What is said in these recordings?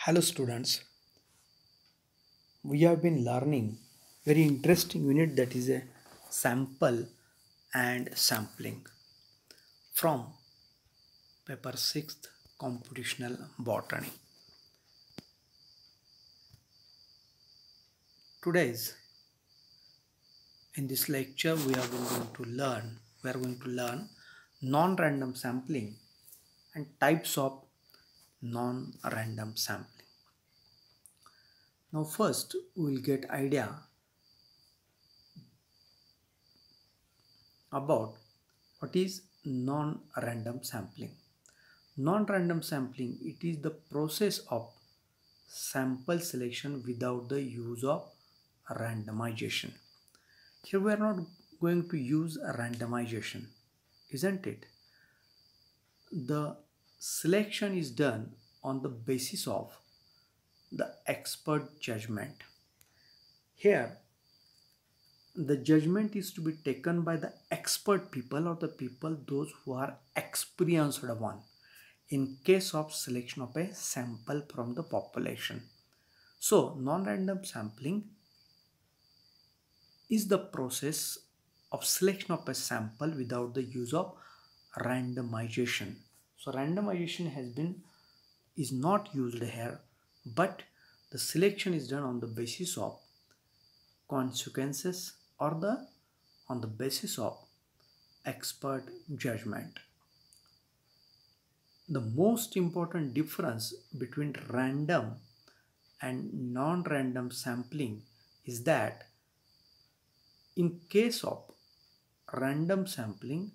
Hello students, we have been learning very interesting unit that is a sample and sampling from paper 6th computational botany. Today's in this lecture we are going to learn non-random sampling and types of non-random sampling. Now first we will get idea about what is non-random sampling. Non-random sampling, it is the process of sample selection without the use of randomization. Here we are not going to use randomization, isn't it? The selection is done on the basis of the expert judgment. Here the judgment is to be taken by the expert people or the people those who are experienced one in case of selection of a sample from the population. So non-random sampling is the process of selection of a sample without the use of randomization. So randomization is not used here, but the selection is done on the basis of consequences or on the basis of expert judgment. The most important difference between random and non-random sampling is that in case of random sampling,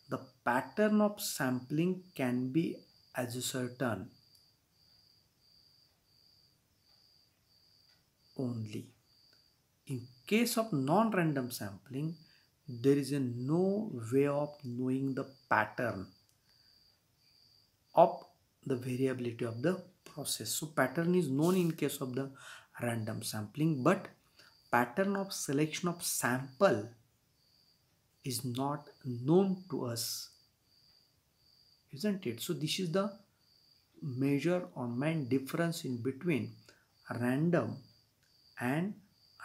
the pattern of sampling can be ascertained only. In case of non-random sampling, there is no way of knowing the pattern of the variability of the process. So pattern is known in case of the random sampling, but pattern of selection of sample is not known to us, isn't it? So this is the major or main difference in between random and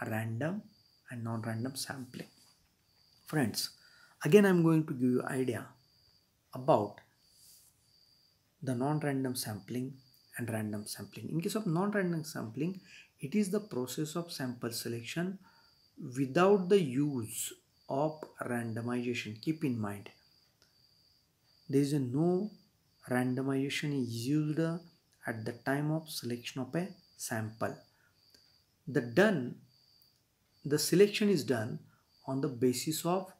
non-random sampling. Friends, again I'm going to give you idea about the non-random sampling and random sampling. In case of non-random sampling, it is the process of sample selection without the use of randomization. Keep in mind, there is no randomization is used at the time of selection of a sample. The selection is done on the basis of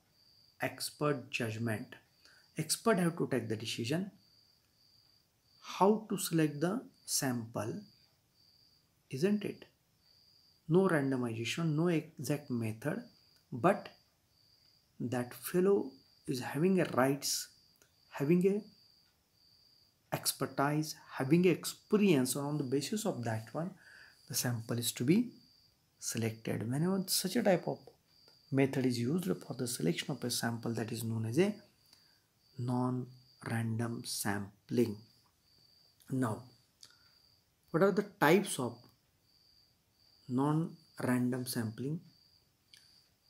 expert judgment. Expert have to take the decision how to select the sample, isn't it? No randomization, no exact method, but that fellow is having a rights, having a expertise, having a experience, and on the basis of that one, the sample is to be selected. Whenever such a type of method is used for the selection of a sample, that is known as a non-random sampling. Now, what are the types of non-random sampling?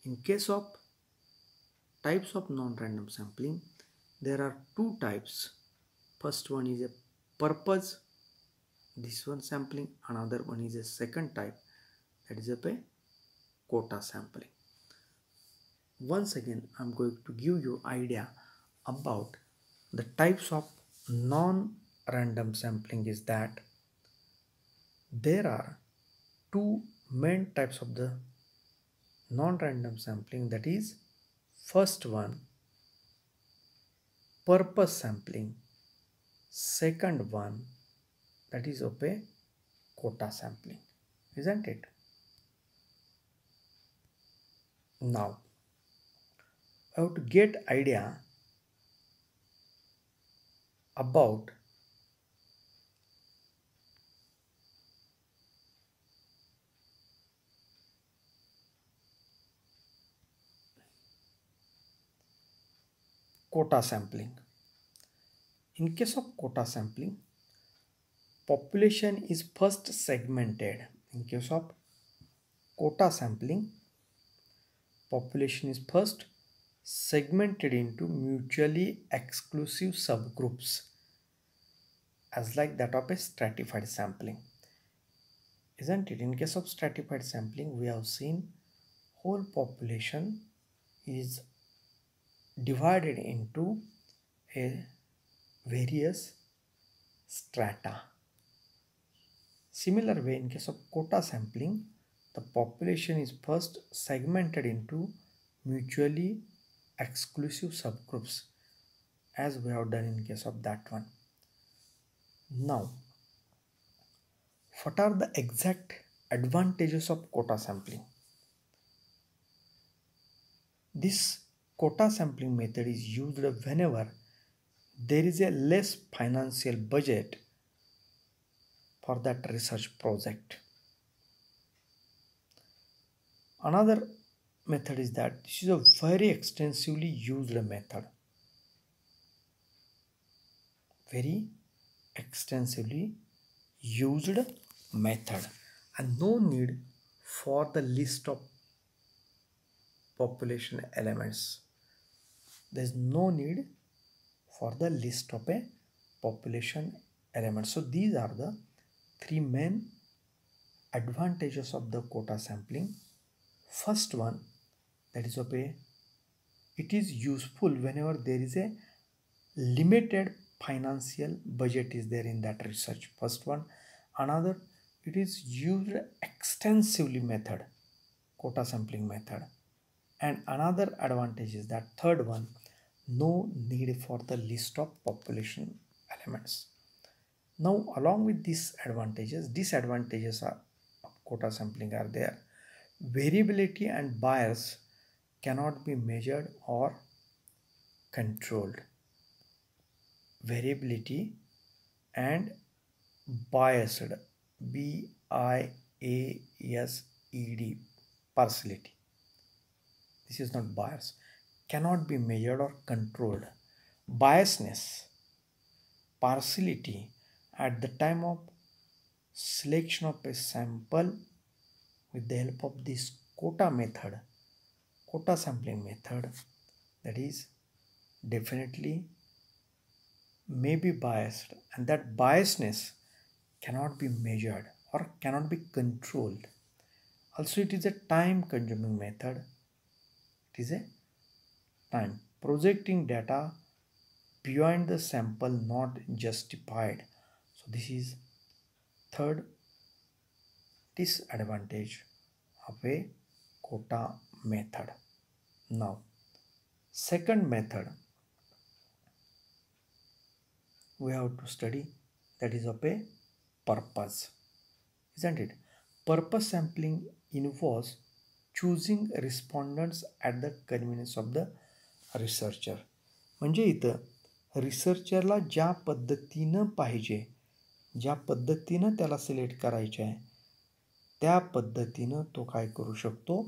In case of types of non-random sampling, there are two types. First one is a purpose, this one sampling. Another one is a second type, that is a quota sampling. Once again, I'm going to give you idea about the types of non-random sampling is that there are two main types of the non-random sampling, that is first one purpose sampling, second one that is of a quota sampling, isn't it? Now I have to get idea about quota sampling. In case of quota sampling, population is first segmented. In case of quota sampling, population is first segmented into mutually exclusive subgroups as like that of a stratified sampling, isn't it? In case of stratified sampling, we have seen whole population is divided into a various strata. Similar way, in case of quota sampling, the population is first segmented into mutually exclusive subgroups as we have done in case of that one. Now, what are the exact advantages of quota sampling? This quota sampling method is used whenever there is a less financial budget for that research project. Another method is that this is a very extensively used method. Very extensively used method, and no need for the list of population elements. There is no need for the list of a population element. So these are the three main advantages of the quota sampling. First one, that is it is useful whenever there is a limited financial budget is there in that research. First one. Another, it is used extensively method, quota sampling method. And another advantage is that third one, no need for the list of population elements. Now, along with these advantages, disadvantages of quota sampling are there. Variability and bias cannot be measured or controlled. Variability and biased, B-I-A-S-E-D, partiality. This is not bias. Cannot be measured or controlled. Biasness, partiality at the time of selection of a sample with the help of this quota sampling method, that is definitely may be biased, and that biasness cannot be measured or cannot be controlled. Also, it is a time consuming method. It is a time projecting data beyond the sample not justified. So this is third disadvantage of a quota method. Now, second method we have to study, that is of a purpose, isn't it? Purpose sampling involves choosing respondents at the convenience of the researcher. म्हणजे इथं रिसर्चरला ज्या पद्धतीनं पाहिजे, ज्या पद्धतीनं त्याला select करायचे आहे, त्या पद्धतीनं तो काय करू शकतो,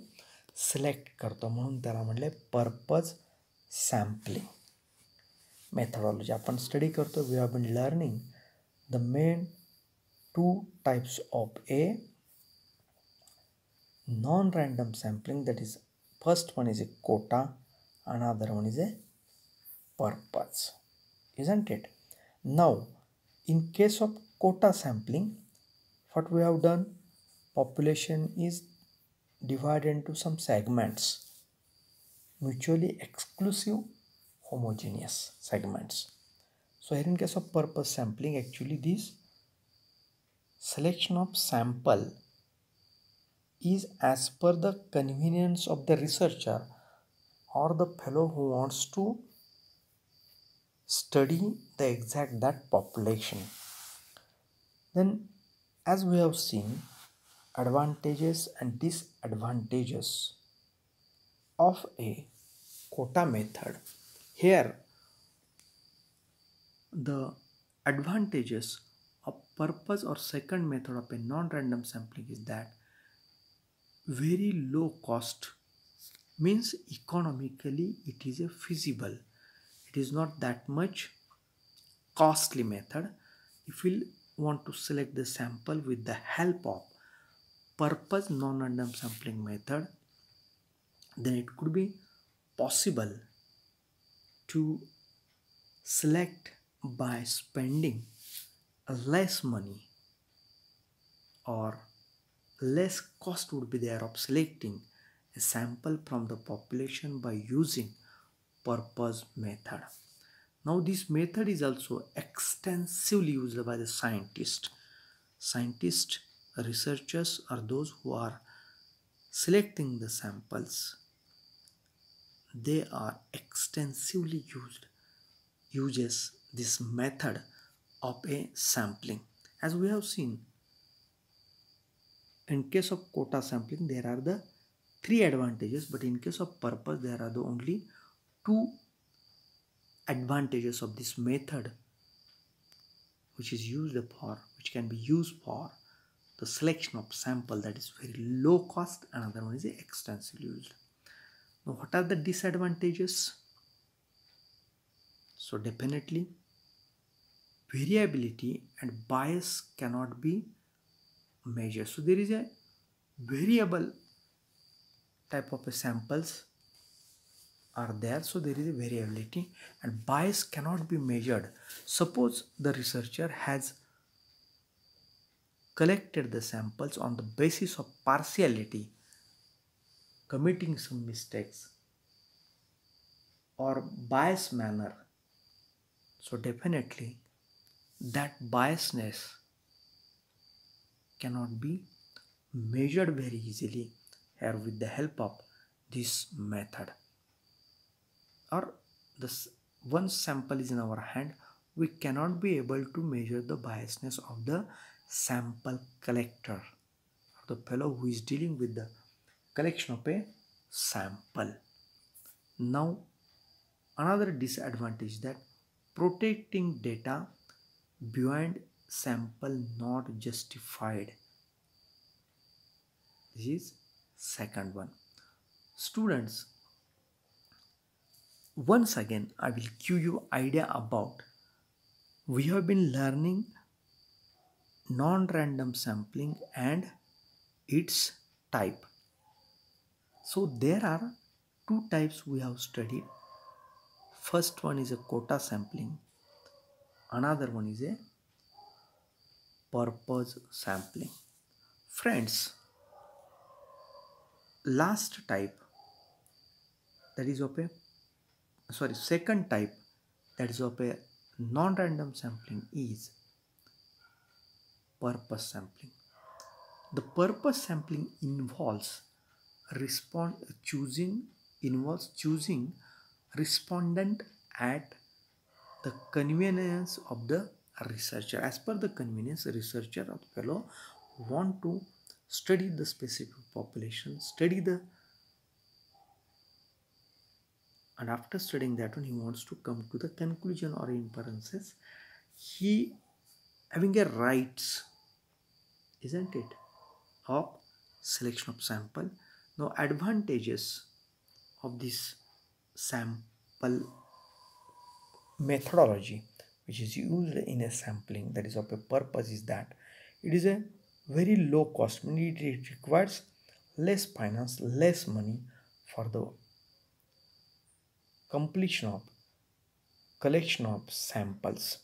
सिलेक्ट करतो. म्हणून त्याला म्हणले पर्पज सॅम्पलिंग methodology. आपण स्टडी करतो. We have been learning the main two types of a non-random sampling, that is first one is a quota, another one is a purpose, isn't it? Now, in case of quota sampling, what we have done, population is divided into some segments, mutually exclusive homogeneous segments. So here in case of purpose sampling, actually this selection of sample is as per the convenience of the researcher or the fellow who wants to study the exact that population. Then, as we have seen, advantages and disadvantages of a quota method. Here, the advantages of purpose or second method of a non-random sampling is that very low cost, means economically it is a feasible. It is not that much costly method. If we want to select the sample with the help of purpose non-random sampling method, then it could be possible to select by spending less money, or less cost would be there of selecting a sample from the population by using purpose method. Now this method is also extensively used by the scientists. Scientists, researchers are those who are selecting the samples. They are extensively uses this method of a sampling. As we have seen, in case of quota sampling there are the three advantages, but in case of purpose there are the only two advantages of this method, which can be used for the selection of sample that is very low cost. Another one is extensively used. Now what are the disadvantages? So definitely variability and bias cannot be measured. So there is a variable type of samples are there, so there is a variability and bias cannot be measured. Suppose the researcher has collected the samples on the basis of partiality, committing some mistakes or biased manner, so definitely that biasness cannot be measured very easily here with the help of this method. Or this one sample is in our hand, we cannot be able to measure the biasness of the sample collector, or the fellow who is dealing with the collection of a sample. Now another disadvantage, that protecting data beyond sample not justified. This is second one. Students, once again I will give you idea about, we have been learning non-random sampling and its type. So there are two types we have studied. First one is a quota sampling, another one is a purpose sampling. Friends, last type, that is of a second type, that is of a non-random sampling, is purpose sampling. The purpose sampling involves choosing respondent at the convenience of the researcher. As per the convenience, researcher or fellow want to study the specific population, and after studying that one, he wants to come to the conclusion or inferences. He having a rights, isn't it, of selection of sample. Now advantages of this sample methodology which is used in a sampling, that is of a purpose, is that it is a very low cost, meaning it requires less finance, less money for the completion of collection of samples.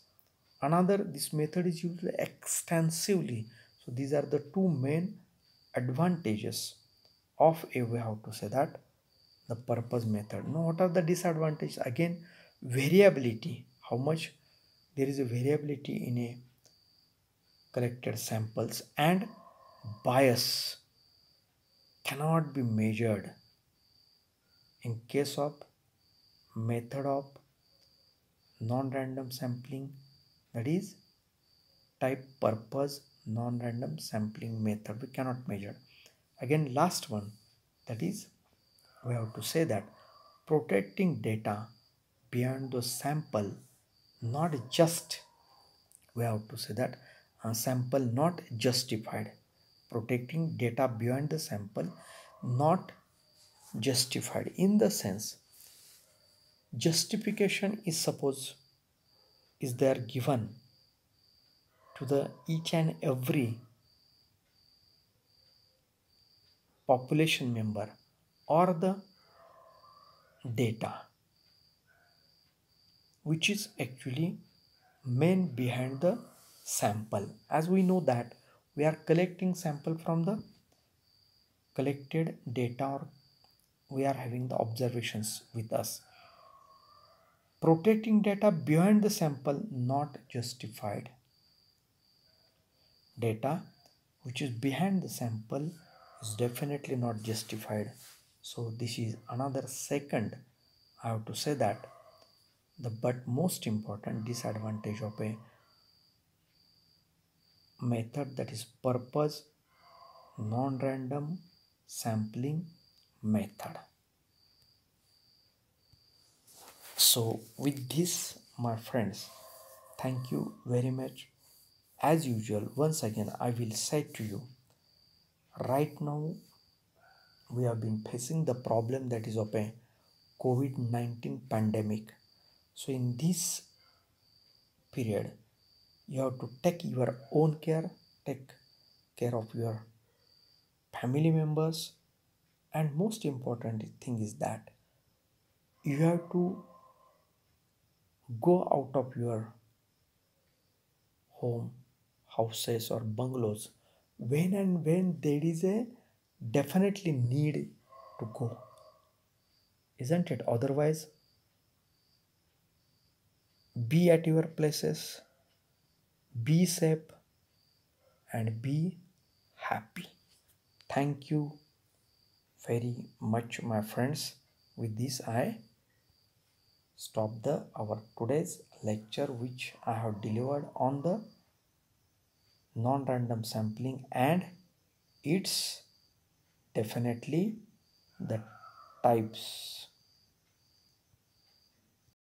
Another, this method is used extensively. So these are the two main advantages of a, we have to say that, the purpose method. Now what are the disadvantages? Again, variability, how much there is a variability in a collected samples, and bias cannot be measured in case of method of non-random sampling, that is type purpose non-random sampling method, we cannot measure. Again, last one, that is, we have to say that protecting data beyond the sample not just, we have to say that sample not justified. Protecting data beyond the sample not justified, in the sense justification is there given to the each and every population member or the data which is actually main behind the sample. As we know that we are collecting sample from the collected data, or we are having the observations with us. Protecting data behind the sample not justified. Data which is behind the sample is definitely not justified. So this is another second I have to say that the but most important disadvantage of a method, that is purpose non-random sampling method. So with this, my friends, thank you very much. As usual, once again I will say to you, right now we have been facing the problem that is of a COVID-19 pandemic. So in this period you have to take your own care, take care of your family members, and most important thing is that you have to go out of your home, houses or bungalows when and when there is a definitely need to go, isn't it? Otherwise, be at your places, be safe, and be happy. Thank you very much, my friends. With this, I stop the our today's lecture, which I have delivered on the non-random sampling, and it's definitely the types